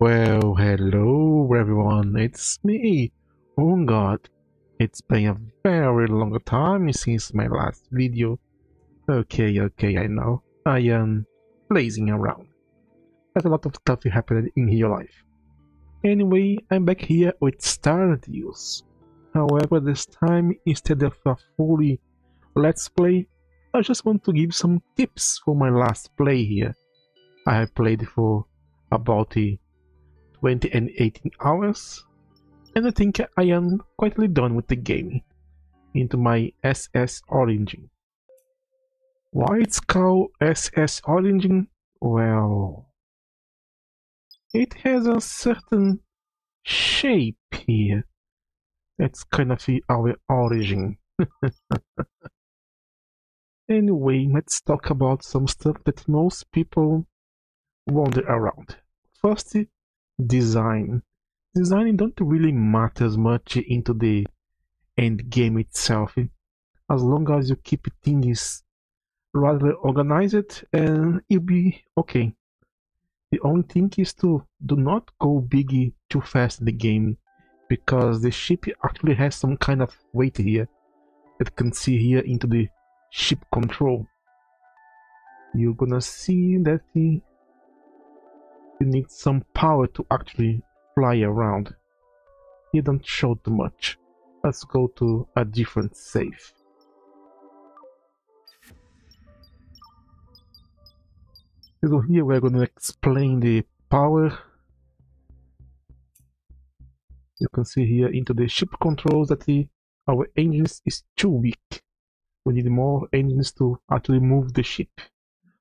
Well, hello everyone, it's me, oh god, it's been a very long time since my last video. Okay, I know, I am lazing around. There's a lot of stuff happening in your life. Anyway, I'm back here with Stardeus. However, this time, instead of a fully let's play, I just want to give some tips for my last play here. I have played for about 20 and 18 hours, and I think I am quietly done with the game. Into my SS Origin. Why it's called SS Origin? Well, it has a certain shape here. That's kind of our origin. Anyway, let's talk about some stuff that most people wander around. First, design. Design don't really matter as much into the end game itself, as long as you keep things rather organized and you'll be okay. The only thing is to do not go big too fast in the game, because the ship actually has some kind of weight here that you can see here into the ship control. You're gonna see that you need some power to actually fly around. You don't show too much. Let's go to a different save. So here we're going to explain the power. You can see here into the ship controls that our engines is too weak. We need more engines to actually move the ship.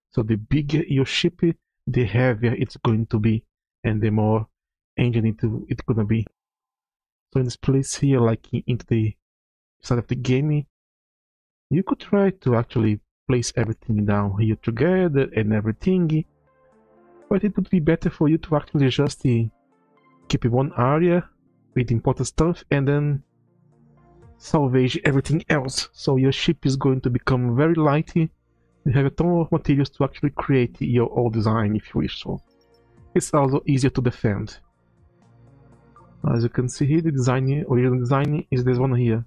So the bigger your ship, the heavier it's going to be, and the more engine it's gonna be. So in this place here, like into the side of the game, you could try to actually place everything down here together and everything, but it would be better for you to actually just keep one area with important stuff and then salvage everything else. So your ship is going to become very light. You have a ton of materials to actually create your own design if you wish so. It's also easier to defend. As you can see here, the original design is this one here.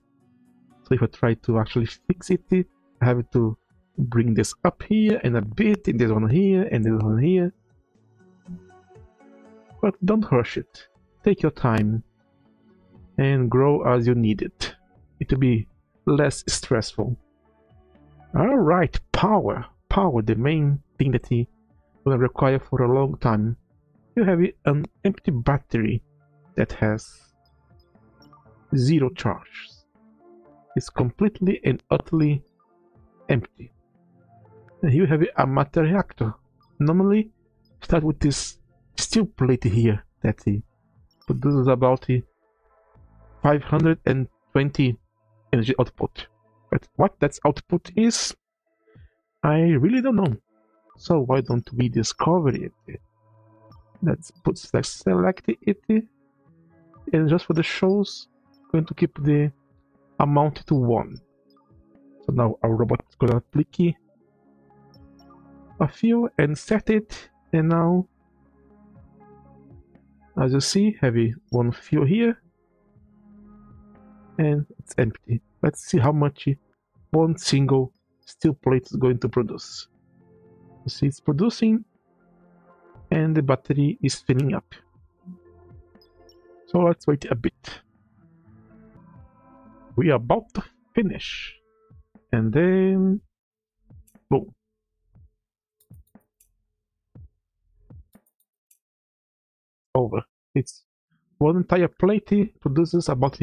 So if I try to actually fix it, I have to bring this up here and a bit, and this one here, and this one here. But don't rush it. Take your time and grow as you need it. It will be less stressful. Alright, power. Power, the main thing that you will require for a long time. You have an empty battery that has 0 charge. It's completely and utterly empty. And here you have a matter reactor. Normally, start with this steel plate here that produces about 520 energy output. But what that output is, I really don't know. So why don't we discover it? Let's select it, and just for the shows, going to keep the amount to 1. So now our robot is gonna click a few and set it, and now, as you see, have one fuel here, and it's empty. Let's see how much one single steel plate is going to produce. You see it's producing, and the battery is filling up. So let's wait a bit. We are about to finish, and then boom. Over. It's one entire plate produces about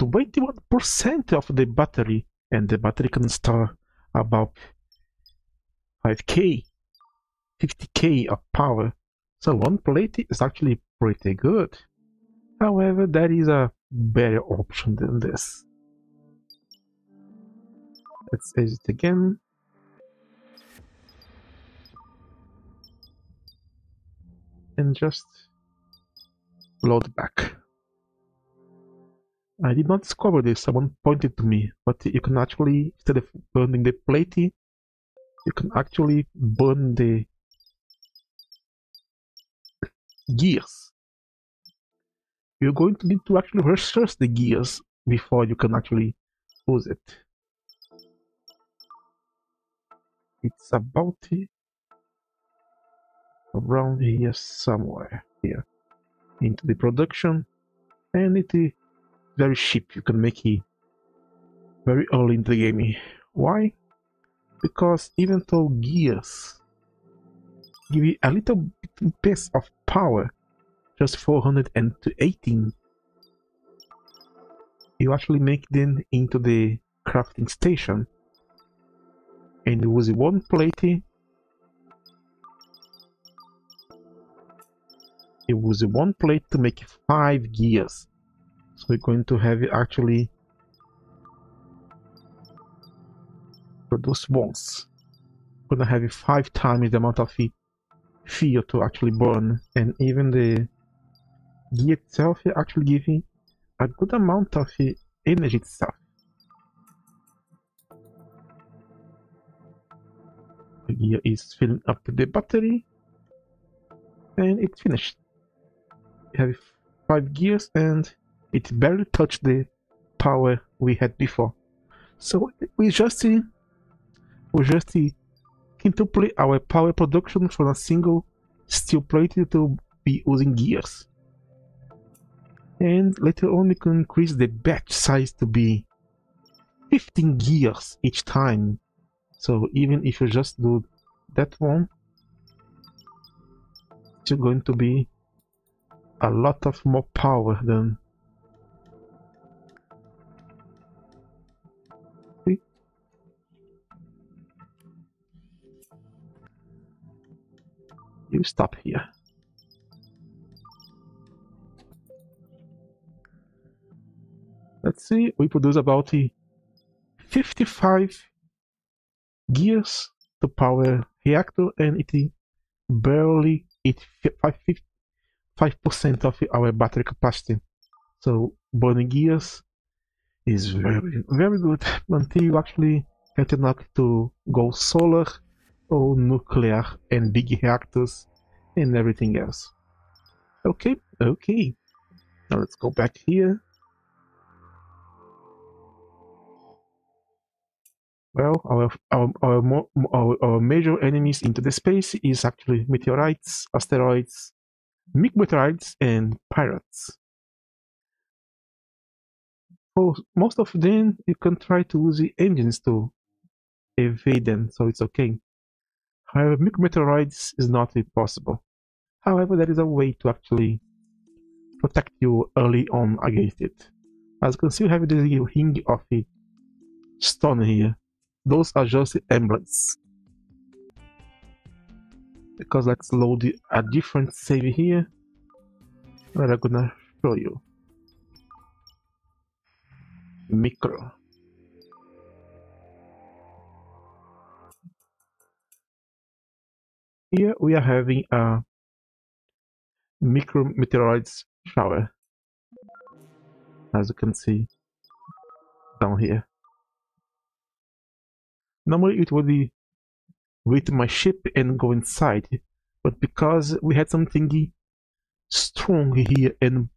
21% of the battery, and the battery can store about 5k, 50k of power. So one plate is actually pretty good. However, there is a better option than this. Let's exit again. And just load back. I did not discover this, someone pointed to me, but you can actually, instead of burning the plate, you can actually burn the gears. you're going to need to actually research the gears before you can actually use it. It's about around here somewhere here into the production, and it is very cheap. You can make it very early in the game. Why? Because even though gears give you a little bit of power, just 418, you actually make them into the crafting station, and it was one plate. It was one plate to make 5 gears. So we're going to have it actually produce once. We're gonna have 5 times the amount of fuel to actually burn, and even the gear itself is actually giving a good amount of energy itself. The gear is filling up the battery, and it's finished. We have 5 gears, and it barely touched the power we had before. So we just quintuple our power production from a single steel plate to be using gears. And later on we can increase the batch size to be 15 gears each time. So even if you just do that one, it's going to be a lot of more power than... See? You stop here. Let's see, we produce about 55 gears to power reactor, and it barely eats 5% of our battery capacity. So burning gears is very good until you actually get enough to go solar or nuclear and big reactors and everything else. Okay. Now let's go back here. Well, our major enemies into the space is actually meteorites, asteroids, meteorites, and pirates. For most of them, you can try to use the engines to evade them, so it's okay. However, meteorites is not possible. However, there is a way to actually protect you early on against it. As you can see, we have this ring of stone here. Those are just emblems. Because let's load a different save here, where I'm gonna show you. Micro. Here we are having a micro meteoroids shower, as you can see down here. Normally it would be with my ship and go inside, but because we had something strong here and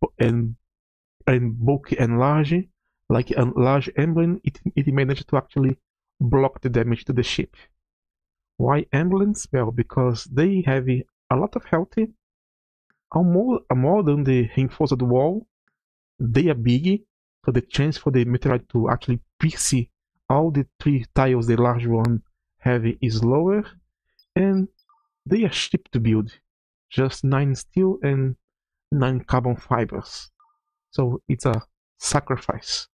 bulky and large, like a large emblem, it managed to actually block the damage to the ship. Why emblems? Well, because they have a lot of health, more than the reinforced wall. They are big, so the chance for the meteorite to actually pierce all the 3 tiles the large one have is lower, and they are cheap to build, just 9 steel and 9 carbon fibers, so it's a sacrifice.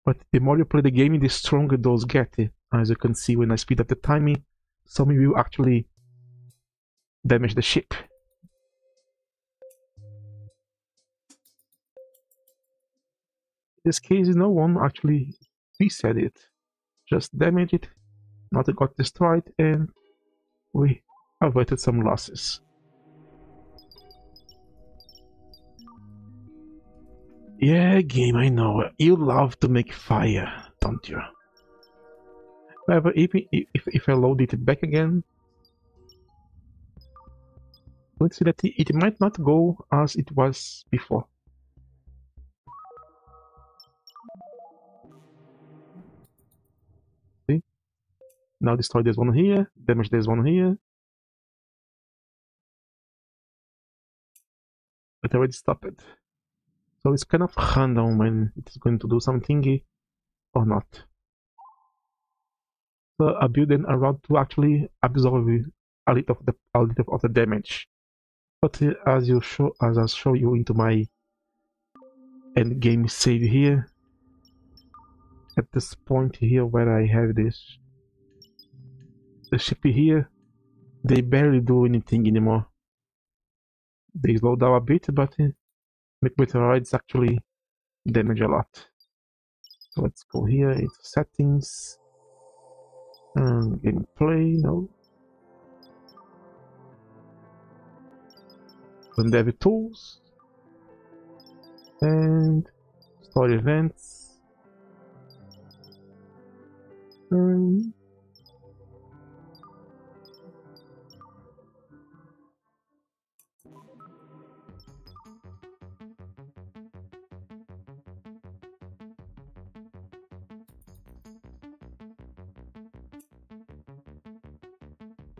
But the more you play the game, the stronger those get. As you can see, when I speed up the timing, some will actually damage the ship. In this case, no one actually reset it, just damaged it, not got destroyed, and we averted some losses. Yeah, game, I know. You love to make fire, don't you? However, if I load it back again, let's see that it might not go as it was before. Now destroy this one here, damage this one here. It already stopped it. So it's kind of random when it's going to do something or not. So I build an around to actually absorb a little of the damage. But as I show you into my end game save here, at this point here where I have the ship here, they barely do anything anymore. They slow down a bit, but make meteoroids actually damage a lot. So let's go here into settings, gameplay, no. Endeavor tools, and story events.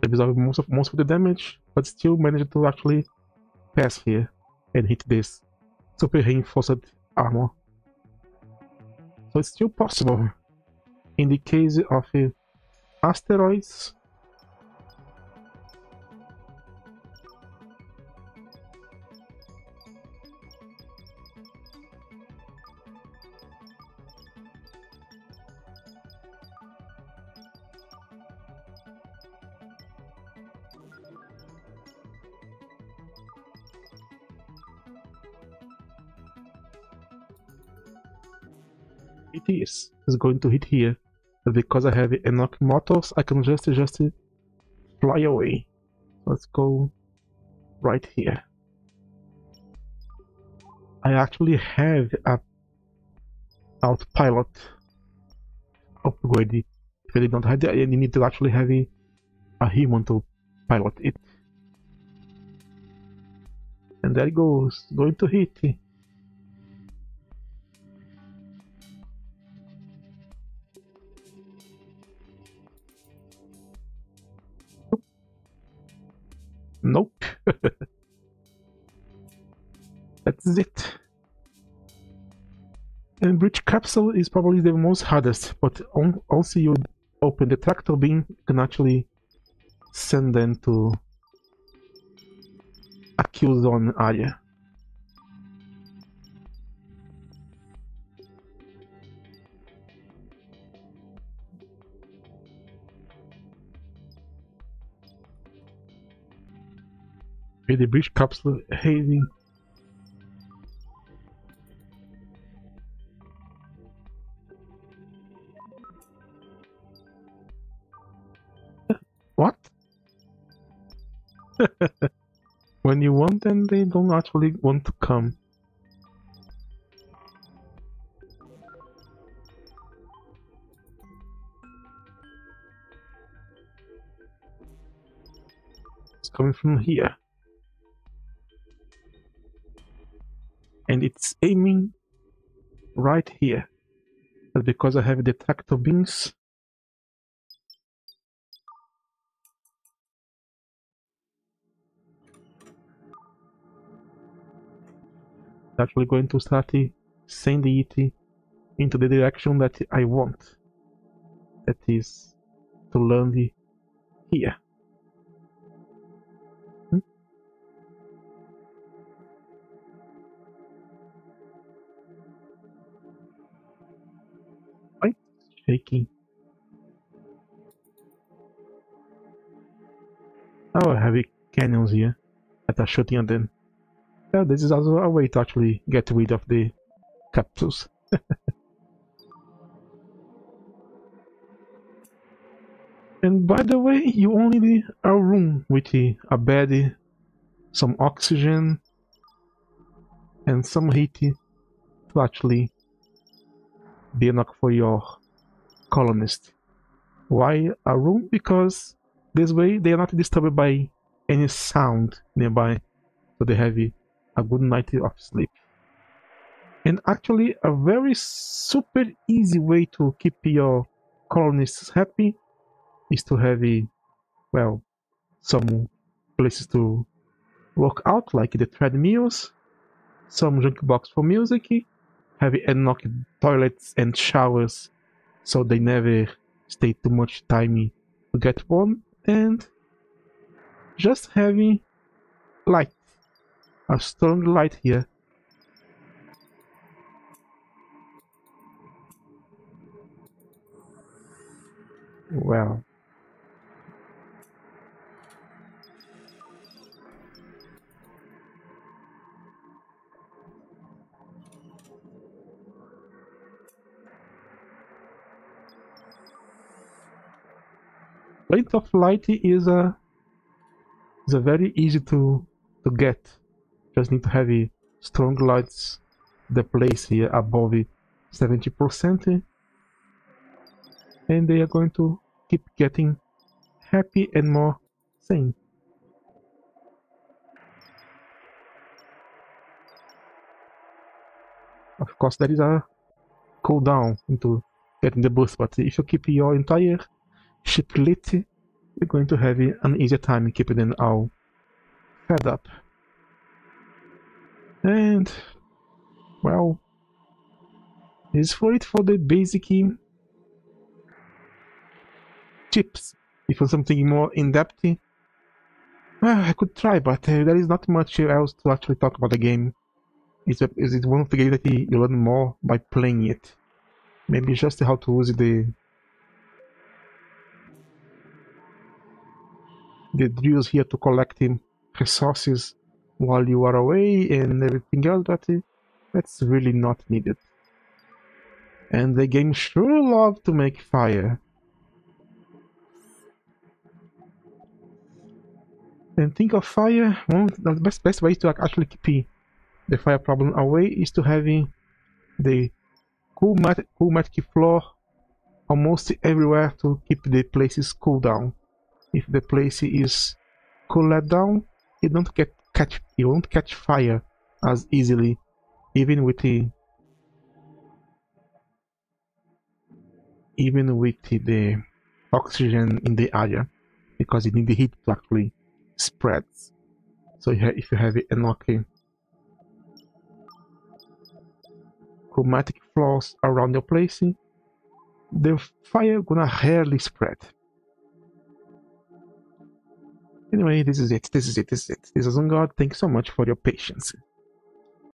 Absorb most of the damage, but still managed to actually pass here and hit this super reinforced armor. So it's still possible. In the case of asteroids, it is going to hit here. But because I have enough motors, I can just fly away. Let's go right here. I actually have a autopilot upgrade. If I don't have it, you need to actually have a human to pilot it. And there it goes, going to hit. Nope. That's it. And breach capsule is probably the most hardest, but once you open the tractor beam, you can actually send them to a kill zone area. With the breach capsule heavy. What? When you want them, they don't actually want to come. It's coming from here. And it's aiming right here. But because I have the tractor beams, it's actually going to start sending it into the direction that I want. That is to land here. Right? Shaking. Oh, heavy cannons here that are shooting at them. Yeah, this is also a way to actually get rid of the capsules. And by the way, you only need a room with a bed, some oxygen, and some heat to actually be enough for your colonist. Why a room? Because this way they are not disturbed by any sound nearby, so they have a good night of sleep. And actually a very super easy way to keep your colonists happy is to have well, some places to work out, like the treadmills, some junk box for music, have unlocked toilets and showers so they never stay too much time to get warm, and just having light, a strong light here. Well, point of light is a very easy to get. Just need to have a strong lights the place here above 70%, and they are going to keep getting happy and more sane. Of course, there is a cooldown into getting the boost, but if you keep your entire ship lit, you're going to have an easier time keeping them all fed up. And, well, this is for it for the basic tips. If you something more in-depth, I could try, but there is not much else to actually talk about the game. Is it one of the games that you learn more by playing it? Maybe just how to use the drills here to collect resources while you are away and everything else, but that's really not needed. And the game sure love to make fire. And think of fire, one of the best ways to actually keep the fire problem away is to having the cool magic floor almost everywhere to keep the places cool down. If the place is cooled down, it won't catch fire as easily, even with the oxygen in the area, because it needs the heat to actually spread. So if you have enough chromatic floors around your place, the fire gonna rarely spread. Anyway, this is it. This is On God. Thanks so much for your patience.